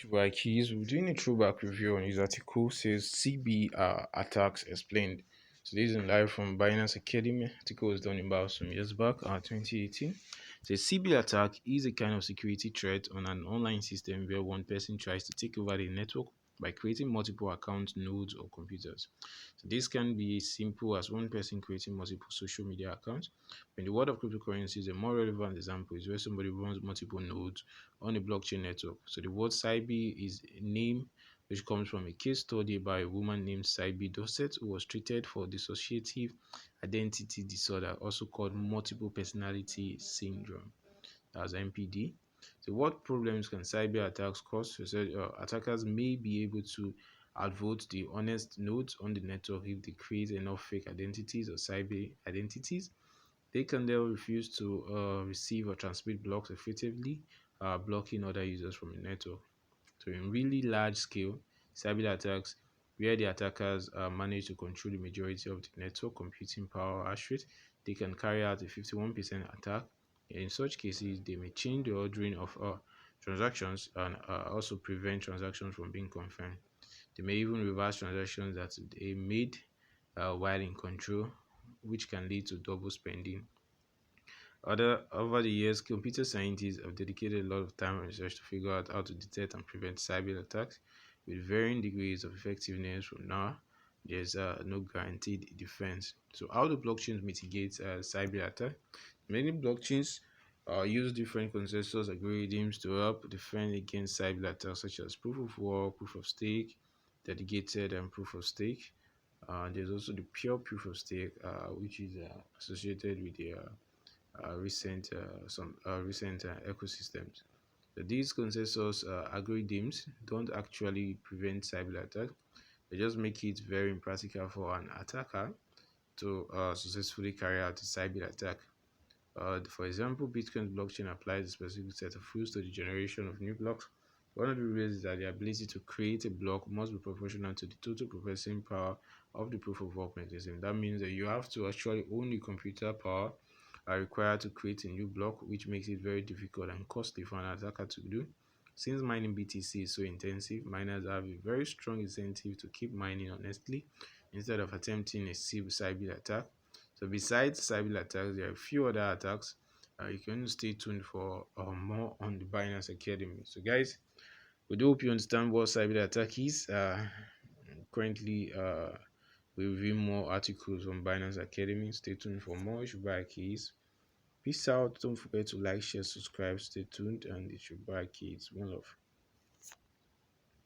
Throwback keys. We're doing a throwback review on his article. Says CB attacks explained. So this is in live from Binance Academy. Article was done about some years back, 2018. Says CB attack is a kind of security threat on an online system where one person tries to take over the network by creating multiple account nodes or computers. So this can be simple as one person creating multiple social media accounts. In the world of cryptocurrencies, a more relevant example is where somebody runs multiple nodes on a blockchain network. So the word Sybil is a name which comes from a case study by a woman named Sybil Dorset who was treated for dissociative identity disorder, also called multiple personality syndrome, as MPD. So what problems can cyber attacks cause? So attackers may be able to outvote the honest nodes on the network if they create enough fake identities or cyber identities. They can then refuse to receive or transmit blocks effectively, blocking other users from the network. So in really large scale cyber attacks, where the attackers manage to control the majority of the network computing power hash rate, they can carry out a 51% attack. In such cases, they may change the ordering of transactions and also prevent transactions from being confirmed. They may even reverse transactions that they made while in control, which can lead to double spending. Over the years, computer scientists have dedicated a lot of time and research to figure out how to detect and prevent cyber attacks with varying degrees of effectiveness. From now, there's no guaranteed defense. So, how do blockchains mitigate cyber attack? Many blockchains use different consensus algorithms to help defend against cyber attacks, such as proof of work, proof of stake, dedicated, and proof of stake. There's also the pure proof of stake, which is associated with the recent ecosystems. So these consensus algorithms don't actually prevent cyber attack. They just make it very impractical for an attacker to successfully carry out a cyber attack. For example, Bitcoin's blockchain applies a specific set of rules to the generation of new blocks. One of the rules is that the ability to create a block must be proportional to the total processing power of the proof of work mechanism. That means that you have to actually own the computer power are required to create a new block, which makes it very difficult and costly for an attacker to do. Since mining BTC is so intensive, miners have a very strong incentive to keep mining honestly instead of attempting a cyber attack. So besides cyber attacks, there are a few other attacks. You can stay tuned for more on the Binance Academy. So guys, we do hope you understand what cyber attack is. Currently, we review more articles on Binance Academy. Stay tuned for more. You should buy keys. Peace out. Don't forget to like, share, subscribe. Stay tuned, and it should buy keys. One love.